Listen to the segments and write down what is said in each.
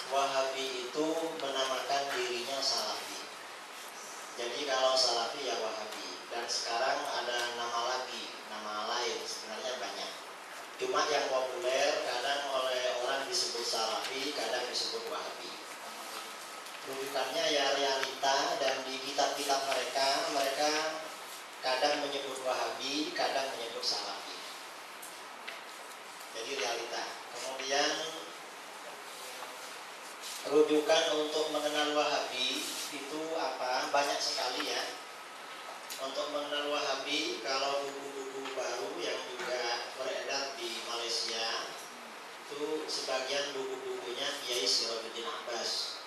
Wahabi itu menamakan dirinya Salafi. Jadi kalau Salafi ya Wahabi. Dan sekarang ada nama lagi, nama lain, sebenarnya banyak. Cuma yang populer kadang oleh orang disebut Salafi, kadang disebut Wahabi. Rujukannya ya realita, dan di kitab-kitab mereka kadang menyebut Wahabi, kadang menyebut Salafi. Jadi realita. Kemudian rujukan untuk mengenal Wahabi itu apa? Banyak sekali ya. Untuk mengenal Wahabi, kalau buku-buku baru yang juga beredar di Malaysia, itu sebagian buku-bukunya Kiai Sirajuddin Abbas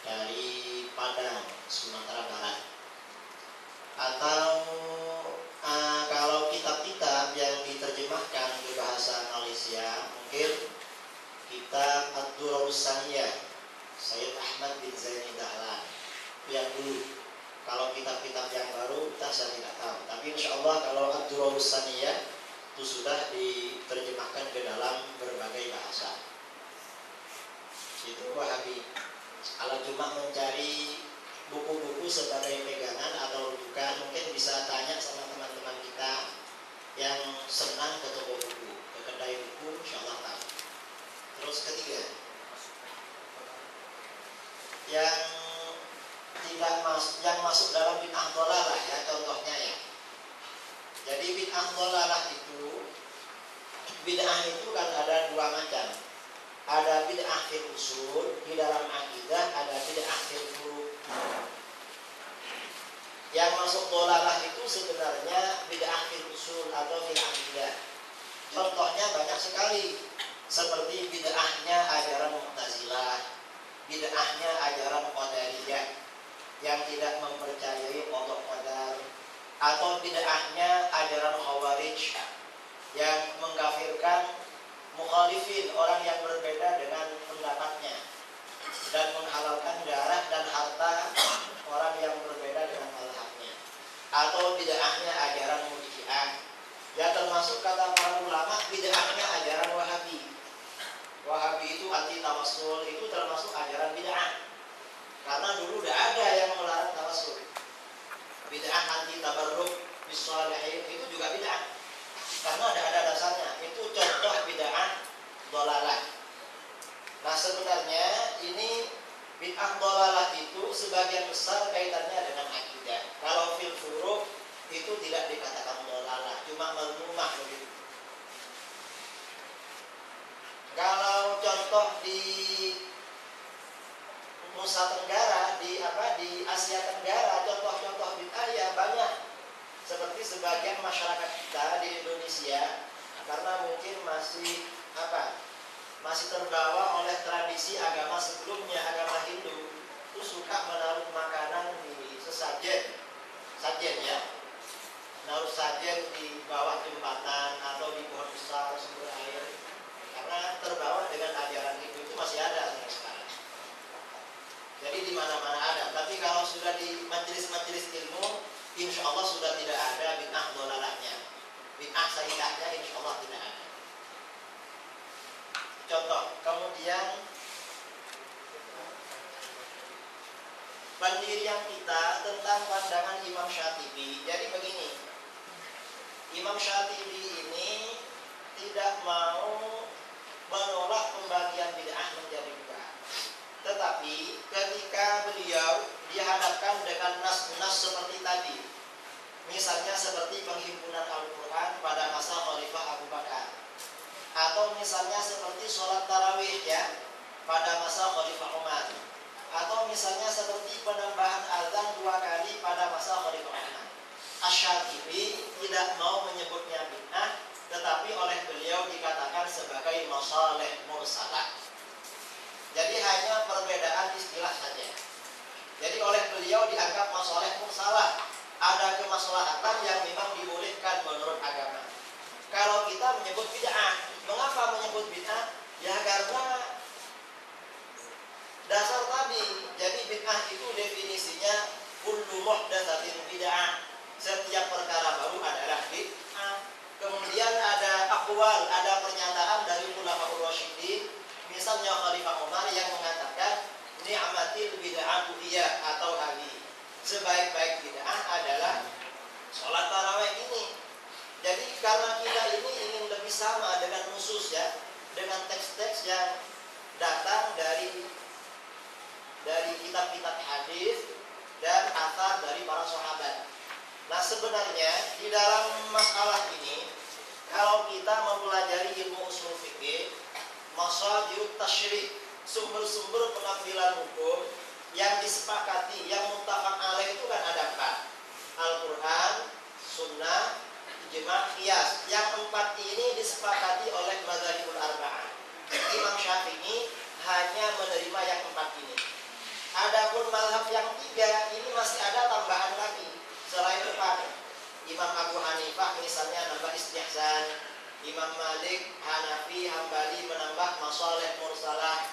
dari Padang, Sumatera Barat. Atau kalau kitab-kitab yang diterjemahkan ke bahasa Malaysia, mungkin kitab Ad-Durrus Saniyah Sayyid Ahmad bin Zaini Dahlan yang dulu. Kalau kitab-kitab yang baru kita saya tidak tahu, tapi insya Allah kalau Ad-Durrus Saniyah itu sudah diterjemahkan ke dalam berbagai bahasa. Itu Wahabi. Kalau cuma mencari buku-buku sebagai pegangan atau rujukan, mungkin bisa tanya sama teman-teman kita yang senang ke toko buku, ke kedai buku, insya Allah tahu. Terus ketiga, yang masuk dalam bid'ah dhalalah ya, contohnya ya. Jadi bid'ah dhalalah itu, bid'ah itu kan ada dua macam. Ada bid'ah fil usul, di dalam akidah, ada bid'ah fil furu'. Yang masuk dhalalah itu sebenarnya bid'ah fil usul atau fil akidah. Contohnya banyak sekali. Seperti bid'ahnya ajaran Mu'tazilah, bid'ahnya ajaran Qadariyah yang tidak mempercayai qada qadar, atau bid'ahnya ajaran Khawarij yang mengkafirkan mukhalifin, orang yang berbeda dengan pendapatnya, dan menghalalkan darah dan harta orang yang berbeda dengan mazhabnya. Atau bid'ahnya ajaran Murji'ah, ya termasuk kata para ulama bid'ahnya ajaran Wahabi. Wahabi itu anti tawassul, itu termasuk ajaran bid'ah. Karena dulu udah ada yang melarang tawassul. Bid'ah anti tabarruk bis-shalihin itu juga bid'ah. Karena ada dasarnya. Itu contoh bid'ah dhalalah. Nah, sebenarnya ini bid'ah dhalalah itu sebagian besar kaitannya dengan akidah. Kalau fil furu' itu tidak dikatakan dhalalah, cuma mazmumah begitu. Kalau contoh di Nusa Tenggara, di Asia Tenggara, contoh-contoh bid'ah ya banyak. Seperti sebagian masyarakat kita di Indonesia, karena mungkin masih terbawa oleh tradisi agama sebelumnya, agama Hindu, itu suka menaruh makanan di sajen ya, menaruh sajen di bawah jembatan atau di pohon besar sumber air, karena terbawa dengan ajaran Hindu. Itu masih ada sampai sekarang. Jadi di mana-mana ada. Tapi kalau sudah di majelis-majelis ilmu, insya Allah sudah tidak ada bid'ah dhalalahnya. Bid'ah sahihahnya insya Allah tidak ada. Contoh, kemudian pendirian kita tentang pandangan Imam Syatibi. Jadi begini, Imam Syatibi ini tidak mau menolak pembagian bid'ah menjadi dua. Tetapi ketika beliau dihadapkan dengan nas-nas seperti tadi, misalnya seperti penghimpunan Al-Quran pada masa Khalifah Abu Bakar, atau misalnya seperti sholat tarawih ya pada masa Khalifah Umar, atau misalnya seperti penambahan azan 2 kali pada masa Khalifah Umar, Asy-Syatibi tidak mau menyebutnya bid'ah, tetapi oleh beliau dikatakan sebagai masalih mursalah. Jadi hanya perbedaan istilah saja. Jadi oleh beliau dianggap masalih mursalah, ada kemaslahatan yang memang dibolehkan menurut agama. Kalau kita menyebut bid'ah, mengapa menyebut bid'ah? Ya karena dasar tadi. Jadi bid'ah itu definisinya kullu muhdatsatin bid'ah. Setiap perkara baru adalah bid'ah. Kemudian ada aqwal, ada pernyataan dari ulama Rasyidin, misalnya Khalifah Umar yang sebaik-baik bid'ah adalah sholat tarawih ini. Jadi karena kita ini ingin lebih sama dengan nusus ya, dengan teks-teks yang datang dari kitab-kitab hadis dan athar dari para sahabat. Nah sebenarnya di dalam masalah ini, kalau kita mempelajari ilmu usul fikih, masadirut tasyri', sumber-sumber pengambilan hukum yang disepakati, yang muttafaq alaih itu kan ada 4. Al-Quran, Sunnah, Ijma', Qiyas. Yang 4 ini disepakati oleh mazhabul arba'ah. Imam Syafi'i hanya menerima yang 4 ini. Adapun mazhab yang 3 ini masih ada tambahan lagi selain 4. Imam Abu Hanifah misalnya nambah istihsan, Imam Malik, Hanafi, Hambali menambah masalih mursalah,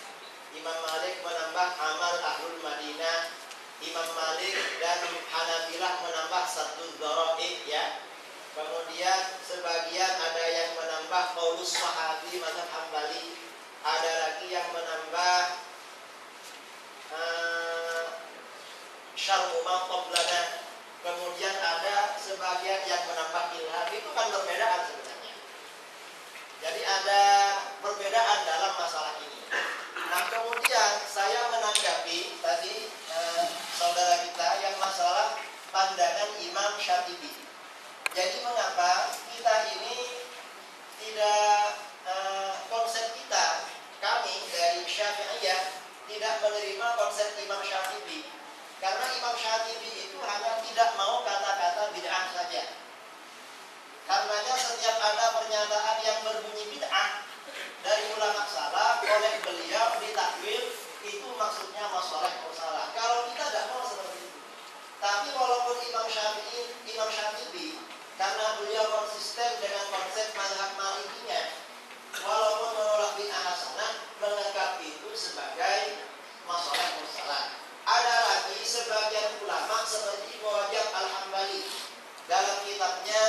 Imam Malik menambah amal ahlul Madinah, Imam Malik dan Hanabilah menambah satu dharaib ya. Kemudian sebagian ada yang menambah qaulus sahabi mazhab Hambali, ada lagi yang menambah syar'u ma qablana, kemudian ada sebagian yang menambah ilham. Itu kan perbedaan sebenarnya. Jadi ada perbedaan dalam masalah ini. Nah kemudian saya menanggapi tadi saudara kita yang masalah pandangan Imam Syatibi. Jadi mengapa kita ini tidak konsep kita, kami dari Syafi'iyah tidak menerima konsep Imam Syatibi, karena Imam Syatibi itu hanya tidak mau kata-kata bid'ah saja. Karenanya setiap ada pernyataan yang berbunyi bid'ah dari ulama salaf oleh beliau ditakwil, itu maksudnya masalah mursalah. Kalau kita tidak mau seperti itu. Tapi walaupun Imam Syatibi karena beliau konsisten dengan konsep mazhab Malikiyah, walaupun menolak bid'ah hasanah, menganggap itu sebagai masalah mursalah. Ada lagi sebagian ulama seperti Ibnu Rajab Al-Hambali dalam kitabnya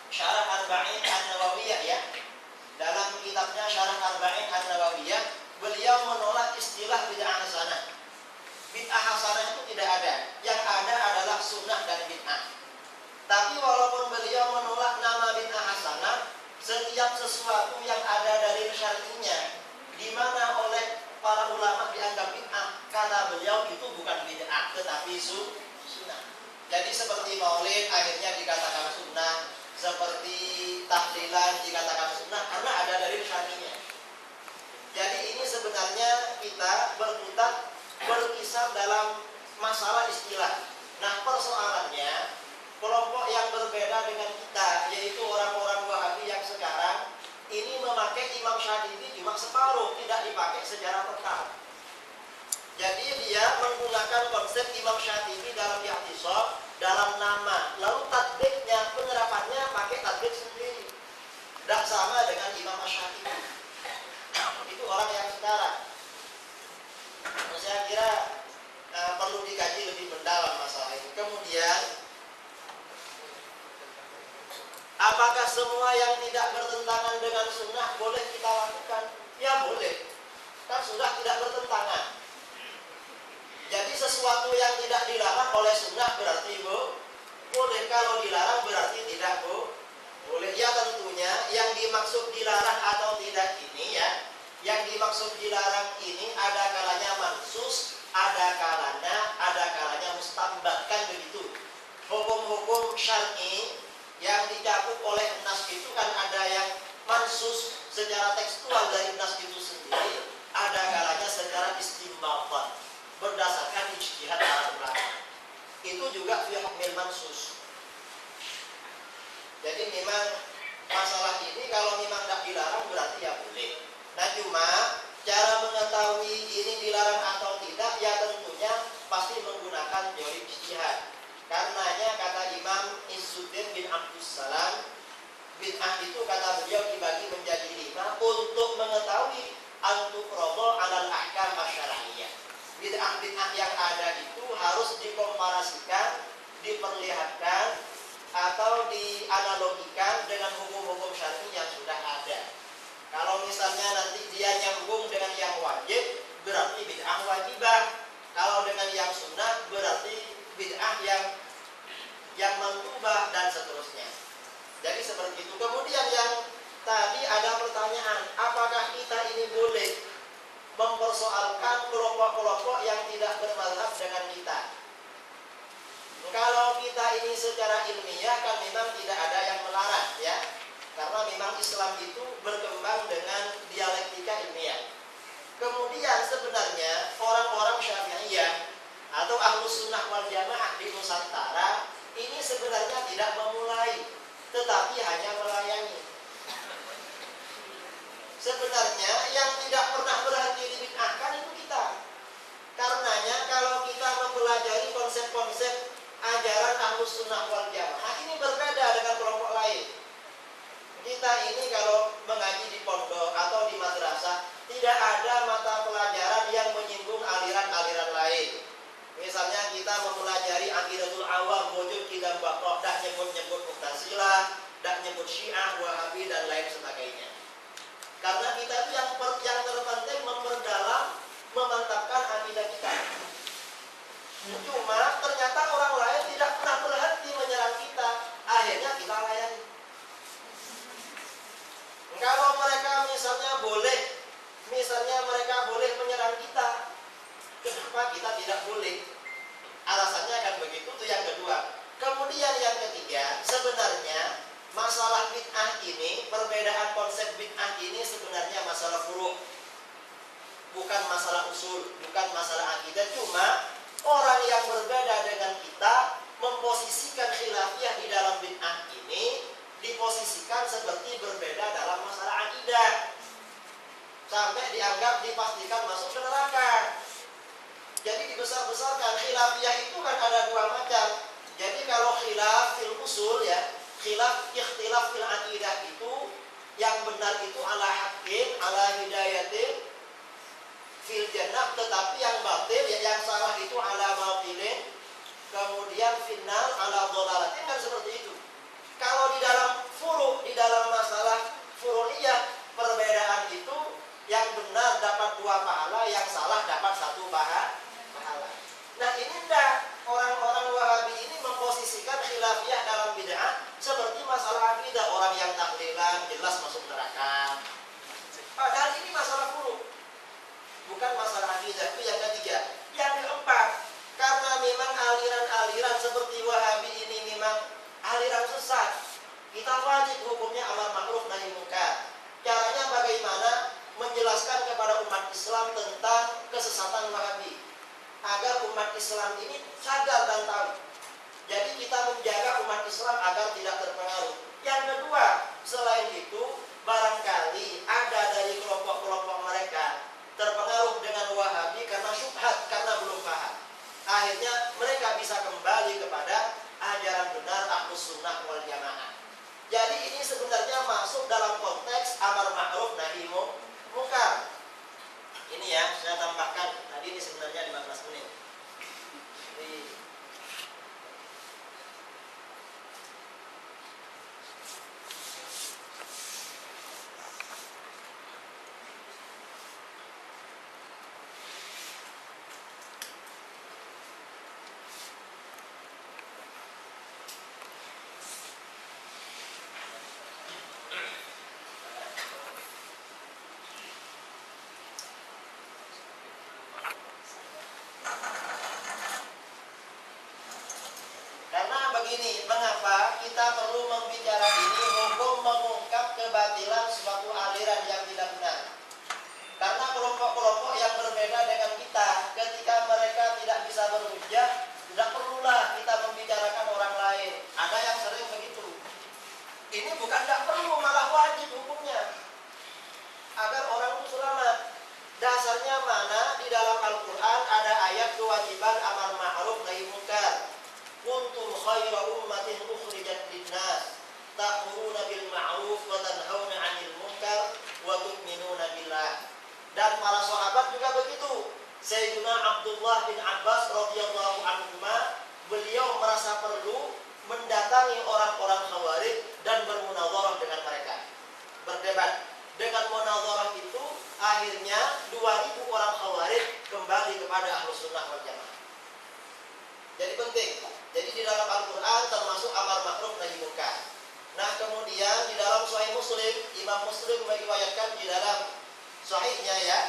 Syarah Arba'in An-Nawawiyah ya. Dalam kitabnya Syarah Arba'in An-Nawawiyah, beliau menolak istilah bid'ah hasanah. Bid'ah hasanah itu tidak ada. Yang ada adalah sunnah dan bid'ah. Tapi walaupun beliau menolak nama bid'ah hasanah, setiap sesuatu yang ada dari syar'inya, di mana oleh para ulama dianggap bid'ah, kata beliau itu bukan bid'ah, tetapi sunnah. Jadi seperti maulid akhirnya dikatakan sunnah, seperti tahlilan dikatakan sunnah karena ada dari syar'inya. Jadi ini sebenarnya kita berkisar dalam masalah istilah. Nah persoalannya, kelompok yang berbeda dengan kita, yaitu orang-orang Wahabi yang sekarang ini memakai Imam Syatibi cuma separuh, tidak dipakai secara total. Jadi dia menggunakan konsep Imam Syatibi dalam i'tisam, dalam nama, lalu tatbiknya, penerapannya pakai tatbik sendiri. Tidak sama dengan Imam Syatibi. Itu orang yang sekarang. Saya kira perlu dikaji lebih mendalam masalah ini. Kemudian, apakah semua yang tidak bertentangan dengan sunnah boleh kita lakukan? Ya boleh. Kan sudah tidak bertentangan. Jadi sesuatu yang tidak dilarang oleh sunnah berarti boleh. Kalau dilarang berarti tidak boleh. Ya tentunya yang dimaksud dilarang atau tidak ini ya, yang dimaksud dilarang ini ada kalanya mansus, ada kalanya mustambat, kan begitu. Hukum-hukum syar'i yang dicakup oleh nas itu kan ada yang mansus secara tekstual dari nas itu sendiri, ada kalanya secara istinbatan berdasarkan ijtihad para ulama. Itu juga fi hukmil mansus. Jadi memang masalah ini kalau memang tidak dilarang berarti ya boleh. Nah cuma cara mengetahui ini dilarang atau tidak ya tentunya pasti menggunakan teori ijtihad. Karenanya kata Imam Izzuddin bin Abdussalam, bid'ah itu kata beliau dibagi menjadi 5 untuk mengetahui al-tuqradu alal ahkam asy-syar'iyyah. Bid'ah-bid'ah yang ada itu harus dikomparasikan, diperlihatkan atau dianalogikan dengan hukum-hukum syar'i yang sudah ada. Kalau misalnya nanti dia nyambung dengan yang wajib, berarti bid'ah wajibah. Kalau dengan yang sunnah, berarti bid'ah yang mantubah dan seterusnya. Jadi seperti itu. Kemudian yang tadi ada pertanyaan, apakah kita ini boleh mempersoalkan kelompok-kelompok yang tidak bermazhab dengan kita? Kalau kita ini secara ilmiah kan memang tidak ada yang melarang ya, karena memang Islam itu berkembang dengan dialektika ilmiah. Kemudian sebenarnya orang-orang Syafi'iyah atau Ahlus Sunnah wal Jamaah di Nusantara ini sebenarnya tidak memulai, tetapi hanya melayani. Sebenarnya yang tidak pernah berhenti dibid'ahkan itu kita. Karenanya kalau kita mempelajari konsep-konsep ajaran Ahlus Sunnah wal Jamaah ini berbeda dengan kelompok lain. Kita ini kalau mengaji di pondok atau di madrasah tidak ada mata pelajaran yang menyinggung aliran-aliran lain. Misalnya kita mempelajari aqidatul awam, wujud qidam baqo, dak nyebut-nyebut Mu'tazilah, dak nyebut Syiah, Wahabi dan lain sebagainya. Karena kita itu yang terpenting memperdalam, memantapkan akidah kita. Cuma ternyata orang lain tidak pernah berhenti menyerang kita, akhirnya kita layani. Kalau mereka mereka boleh menyerang kita, kenapa kita tidak boleh? Alasannya kan begitu, itu yang kedua. Kemudian yang ketiga, sebenarnya masalah bid'ah ini, perbedaan konsep bid'ah ini sebenarnya masalah furu', bukan masalah usul, bukan masalah akidah. Cuma orang yang berbeda dengan kita memposisikan khilafiyah di dalam bid'ah ini diposisikan seperti berbeda dalam masalah akidah, sampai dianggap dipastikan masuk ke neraka. Jadi dibesar-besarkan. Khilafiyah itu kan ada dua macam. Jadi kalau khilaf fil usul ya, ikhtilaf fil akidah itu yang benar itu ala haqqin, ala hidayatin fil jannah, tetapi yang batil ya, yang salah itu ala batilin, kemudian final ala dhalalatin, kan seperti itu. Kalau di dalam furu', di dalam masalah furu'iyah, perbedaan itu yang benar dapat 2 pahala, yang salah dapat 1 pahala. Nah ini enggak, orang-orang Wahabi ini memposisikan khilafiyah dalam bid'ah seperti masalah akidah. Orang yang tahlilan jelas masuk neraka, padahal ini masalah furu', bukan masalah akidah. Itu yang ketiga. Yang keempat, karena memang aliran-aliran seperti Wahabi ini memang aliran sesat, kita wajib hukumnya amar ma'ruf nahi munkar. Caranya bagaimana? Menjelaskan kepada umat Islam tentang kesesatan Wahabi, agar umat Islam ini sadar dan tahu. Jadi kita menjaga umat Islam agar tidak terpengaruh. Yang kedua, selain itu, barangkali ada dari kelompok-kelompok mereka terpengaruh dengan Wahabi karena syubhat, karena belum paham. Akhirnya mereka bisa kembali kepada ajaran benar Ahlus Sunnah wal Jamaah. Jadi ini sebenarnya masuk dalam konteks amar ma'ruf nahi munkar. Ini ya, saya tambahkan. Tadi ini sebenarnya 15 menit. Begini, mengapa kita perlu membicara ini, hukum mengungkap kebatilan suatu aliran yang tidak benar? Karena kelompok-kelompok yang berbeda dengan kita, ketika mereka tidak bisa berhujjah, tidak perlulah kita membicarakan orang lain. Ada yang sering begitu. Ini bukan tidak perlu, malah wajib hukumnya, agar orang itu selamat. Dasarnya mana? Di dalam Al-Quran ada ayat kewajiban amar ma'ruf nahi munkar. Kuntum khaira ummatin ukhrijat linnas ta'muruna bil ma'ruf wa tanhauna 'anil munkar wa tu'minuna billah. Dan para sahabat juga begitu. Sayyidina Abdullah bin Abbas radhiyallahu anhuma, beliau merasa perlu mendatangi orang-orang Khawarij dan bermunadharah dengan mereka, berdebat. Dengan munadharah itu akhirnya 2000 orang Khawarij kembali kepada Ahlus Sunnah wal Jamaah. Jadi penting. kemudian di dalam Sahih Muslim, Imam Muslim meriwayatkan di dalam Sahihnya ya.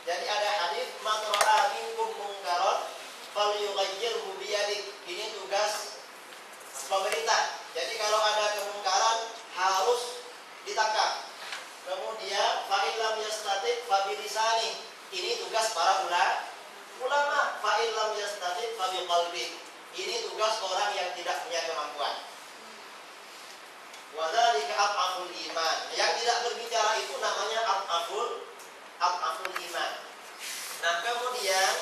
Jadi ada hadis man ra'a minkum munkaran falyughayyirhu biyadihi. Ini tugas pemerintah. Jadi kalau ada kemungkaran harus ditangkap. Kemudian fa illam yastati' fa bilisani. Ini tugas para ulama. Fa illam yastati' fa biqalbi. Ini tugas orang yang tidak punya kemampuan. Wa dzalika af'aful iman. Yang tidak berbicara itu namanya af'aful iman. Nah, kemudian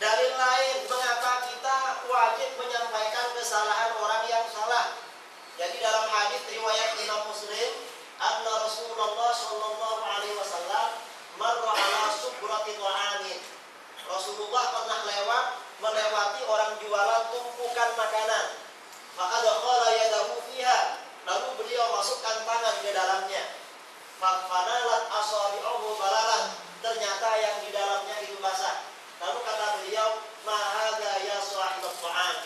dalil lain mengapa kita wajib menyampaikan kesalahan orang yang salah. Jadi dalam hadis riwayat Imam Muslim, anna Rasulullah sallallahu alaihi wasallam marra ala subrati ta'amin. Rasulullah pernah melewati orang jualan tumpukan makanan. Maka adkhala yadahu fiha. Lalu beliau masukkan tangan ke dalamnya. Fanalat asabi'uhu balalan. Ternyata yang di dalamnya itu basah. Lalu kata beliau, ma hadza ya sahibat ta'am.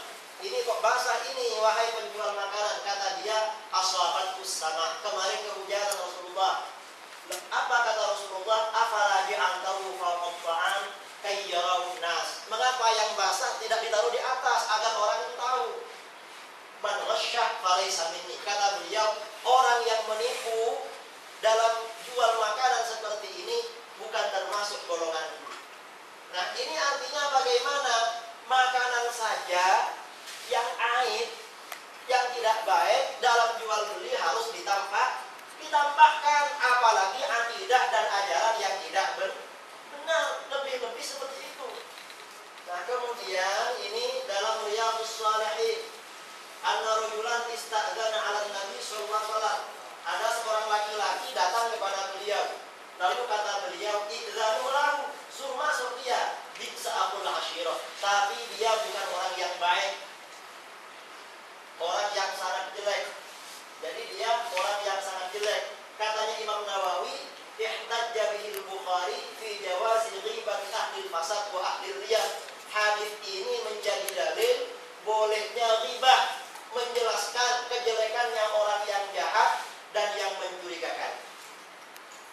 Ini kok basah ini wahai penjual makanan? Kata dia, asabatkus sama. Kemarin kehujanan Rasulullah. Apa kata Rasulullah? Afala ja'altahu fawqa ta'am kayyarahu nas. Mengapa yang basah tidak ditaruh di atas agar orang itu tahu? Man ghasyah falaysa minni. Kata beliau, orang yang menipu dalam jual makanan seperti ini bukan termasuk golonganku. Nah, ini artinya bagaimana makanan saja yang aib, yang tidak baik dalam jual beli harus ditampakkan, apalagi akidah dan ajaran yang tidak benar, lebih-lebih seperti itu. Nah, kemudian ini dalam Riyadhus Shalihin, anna rajulan ista'dzana 'ala Nabi sallallahu alaihi wasallam. Ada seorang laki-laki datang kepada beliau. Lalu kata beliau, "Idzanu lahu." Suruh masuk dia. Bisa akul asyirah. Tapi dia bukan orang yang baik. Orang yang sangat jelek. Jadi dia orang yang sangat jelek. Katanya Imam Nawawi, ihtajja bihil Bukhari fi jawazi ghibati ahli fasad wa ahli riyad. Hadis ini menjadi dalil bolehnya ghibah, menjelaskan kejelekannya orang yang jahat dan yang mencurigakan.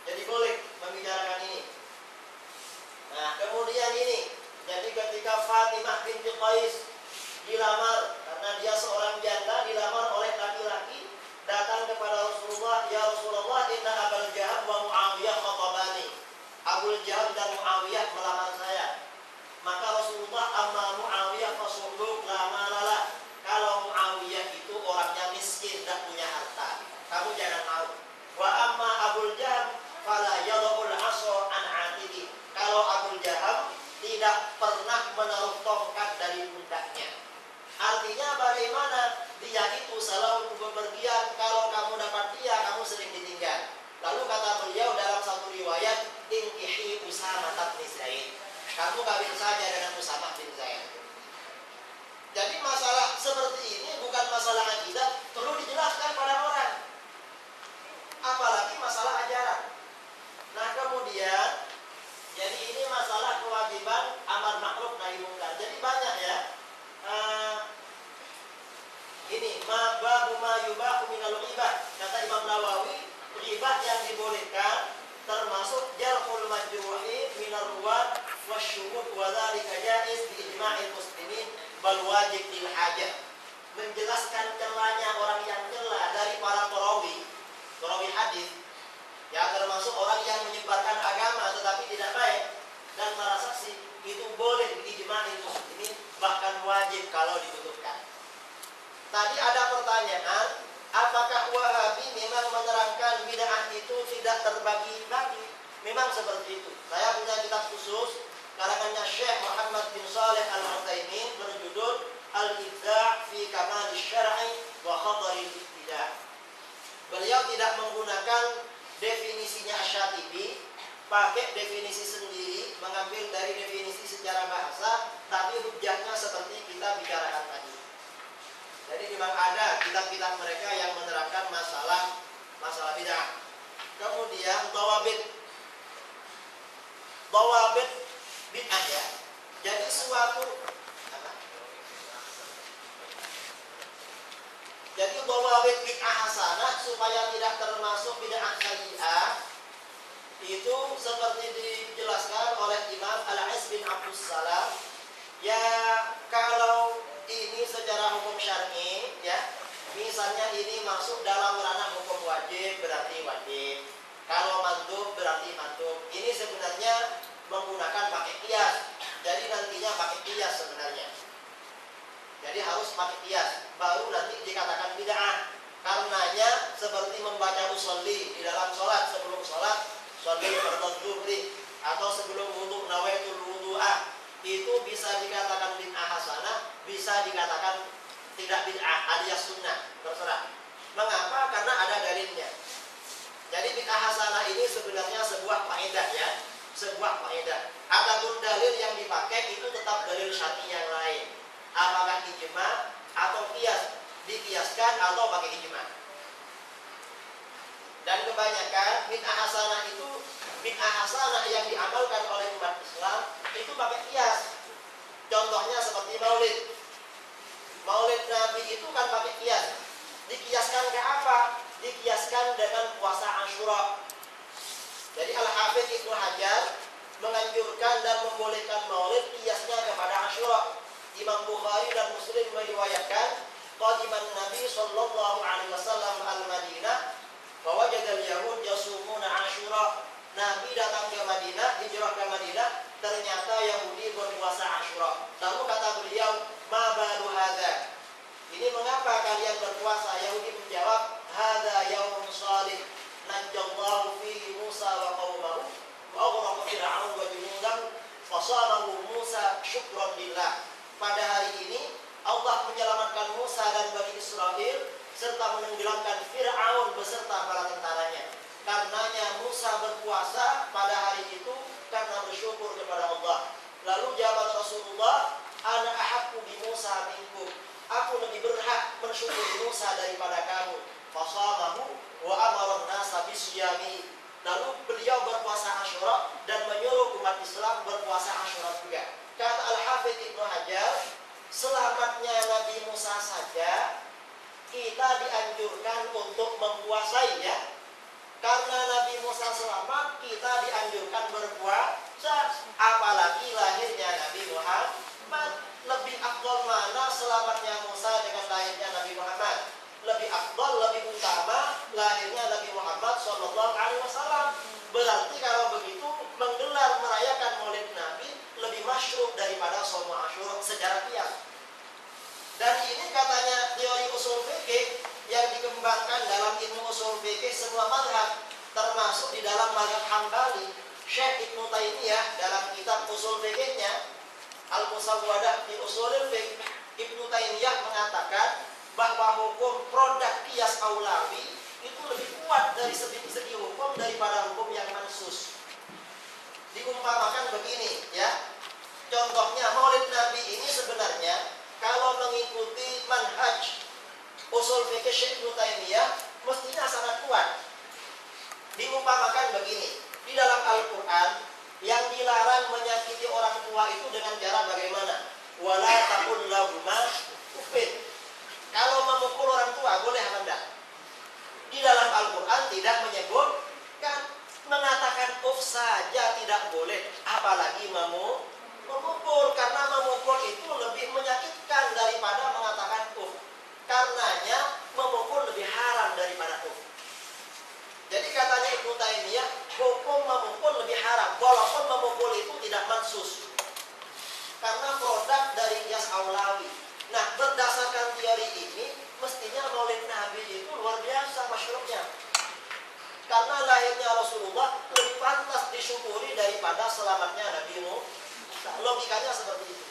Jadi boleh membicarakan ini. Nah, kemudian ini, jadi ketika Fatimah binti Qais dilamar, karena dia seorang janda dilamar oleh laki-laki, datang kepada Rasulullah, ya Rasulullah, inna Abul Jahal wa Muawiyah khatabani. Abul Jahal dan Muawiyah melamar saya. Maka Rasulullah, amma Muawiyah fasuluk lama lala. Kalau Muawiyah itu orangnya miskin, tidak punya harta, kamu jangan mau. Wa amma Abul Jahal fala yadul asra an atiqi. Kalau Abul Jahal tidak pernah menaruh tongkat dari pundaknya. Artinya bagaimana? Dia itu selalu bepergian, kalau kamu dapat dia, kamu sering ditinggal. Lalu kata beliau dalam satu riwayat, inkihi Usamah bin Zaid. Kamu kawin saja dengan Usamah bin Zaid. Jadi masalah seperti ini bukan masalah akidah, perlu dijelaskan pada orang. Apalagi masalah ajaran. Nah, kemudian jadi ini masalah kewajiban amar ma'ruf nahi munkar. Jadi banyak ya. Ini babu ma yubahu minal ghibah. Kata Imam Nawawi, ghibah yang dibolehkan termasuk jarhul majruhi minar ruwat wasyuhud wa dzalika jaiz bi ijma'il muslimin bal wajib lil hajah. Menjelaskan celahnya orang yang celah dari para perawi hadis, ya, termasuk orang yang menyebarkan agama tetapi tidak baik, dan para saksi itu boleh diijma'il muslimin, bahkan wajib kalau dibutuhkan. Tadi ada pertanyaan, apakah Wahabi memang menerangkan bid'ah itu tidak terbagi-bagi? Memang seperti itu. Saya punya kitab khusus karangannya Syekh Muhammad bin Shalih Al-Utsaimin berjudul Al-Ibda' fi Kamal Syar'i wa Khataril Ibtidah. Beliau tidak menggunakan definisinya Asy-Syatibi, pakai definisi sendiri, mengambil dari definisi secara bahasa, tapi hujjahnya seperti kita bicarakan tadi. Jadi memang ada kitab-kitab mereka yang menerangkan masalah bid'ah. Kemudian dawabit bid'ah ya. Jadi suatu Jadi dhawabit bid'ah hasanah supaya tidak termasuk bid'ah sayyi'ah itu seperti dijelaskan oleh Imam Al-Iz bin Abdus Salam. Ya, kalau ini secara hukum syar'i ya, misalnya ini masuk dalam ranah hukum wajib berarti wajib. Kalau mandub berarti mandub. Ini sebenarnya menggunakan pakai qiyas. Jadi nantinya pakai qiyas sebenarnya. Jadi harus pakai qiyas baru nanti dikatakan bid'ah. Karenanya seperti membaca usolli di dalam sholat, sebelum sholat sholli fardhu dzuhri atau sebelum wudu nawaitul wudu'ah, itu bisa dikatakan bid'ah hasanah, bisa dikatakan tidak bid'ah alias sunnah, terserah. Mengapa? Karena ada dalilnya. Jadi bid'ah hasanah ini sebenarnya sebuah faedah ya, sebuah faedah. Adapun dalil yang dipakai itu tetap dalil syar'i yang lain. Apakah ijma atau qiyas, dikiaskan atau pakai ijma. Dan kebanyakan bid'ah hasanah itu bid'ah hasanah yang diamalkan oleh umat Islam itu pakai qiyas. Contohnya seperti maulid. Maulid Nabi itu kan pakai qiyas. Dikiaskan ke apa? Dikiaskan dengan puasa Asyura. Jadi Al-Hafidz Ibnu Hajar menganjurkan dan membolehkan maulid qiyasnya kepada Asyura. Imam Bukhari dan Muslim meriwayatkan qadiman Nabi sallallahu alaihi wasallam al-Madinah wa wajada al-yahud yasumuna Asyura. Nabi datang ke Madinah, hijrah ke Madinah, ternyata Yahudi berpuasa Asyura. Lalu kata beliau, "Ma balu hadza?" Ini mengapa kalian berpuasa? Yahudi menjawab, "Hadza yaumun shalih, najjallahu fihi Musa wa qaumahu wa aghraqa Fir'aun wa junudahu fa shamahu Musa syukran lillah." Pada hari ini Allah menyelamatkan Musa dan Bani Israel serta menenggelamkan Fir'aun beserta para tentaranya. Karenanya Musa berpuasa pada hari itu karena bersyukur kepada Allah. Lalu jawab Rasulullah, "Ana ahaqqu bi Musa minkum." Aku lebih berhak mensyukuri Musa daripada kamu. Fasamahu wa amara an-nasa bisyami. Lalu beliau berpuasa Asyura dan menyuruh umat Islam berpuasa Asyura juga. Kata Al-Hafidz Ibnu Hajar, selamatnya Nabi Musa saja kita dianjurkan untuk mempuasai ya. Karena Nabi Musa selamat, kita dianjurkan berpuasa. Apalagi lahirnya Nabi Muhammad. Lebih afdal mana selamatnya Musa dengan lahirnya Nabi Muhammad? Lebih afdal, lebih utama lahirnya Nabi Muhammad sallallahu alaihi wasallam. Berarti kalau begitu menggelar merayakan Maulid Nabi lebih masyhur daripada shaum Asyura secara qiyas. Dan ini katanya teori usul fikih yang dikembangkan dalam ilmu usul fikih semua mazhab, termasuk di dalam mazhab Hambali. Syekh Ibnu Taimiyah dalam kitab usul fikihnya Al-Musawwadah fi Ushulil Fiqh, Ibnu Taimiyah mengatakan bahwa hukum produk qiyas aulawi itu lebih kuat dari segi hukum daripada hukum yang mansus. Diumpamakan begini ya. Contohnya Maulid Nabi ini sebenarnya kalau mengikuti manhaj usul fikih Syekh Ibnu Taimiyah mestinya sangat kuat. Diumpamakan begini, di dalam Al-Qur'an yang dilarang menyakiti orang tua itu dengan cara bagaimana? Wala taqul lahuma uffin. Kalau memukul orang tua boleh apa enggak? Di dalam Al-Qur'an tidak menyebutkan, mengatakan uff saja tidak boleh, apalagi memukul, karena memukul itu lebih menyakitkan daripada mengatakan uff. Karenanya memukul lebih haram daripada uff. Jadi katanya Ibnu Taimiyah, hukum memukul lebih haram, walaupun memukul itu tidak mansus. Karena produk dari qiyas aulawi. Nah, berdasarkan teori ini, mestinya Maulid Nabi itu luar biasa masyhurnya. Karena lahirnya Rasulullah lebih pantas disyukuri daripada selamatnya Nabi Musa. Logikanya seperti itu.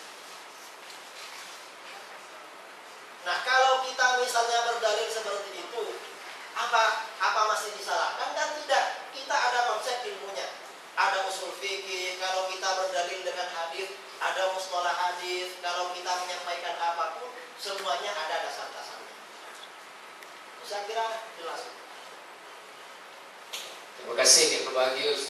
Nah, kalau kita misalnya berdalil seperti itu, apa masih disalahkan? Dan tidak, kita ada konsep ilmunya, ada usul fikih. Kalau kita berdalil dengan hadis, ada mustalah hadis. Kalau kita menyampaikan apapun, semuanya ada dasar-dasarnya. Saya kira jelas. Terima kasih yang berbagi.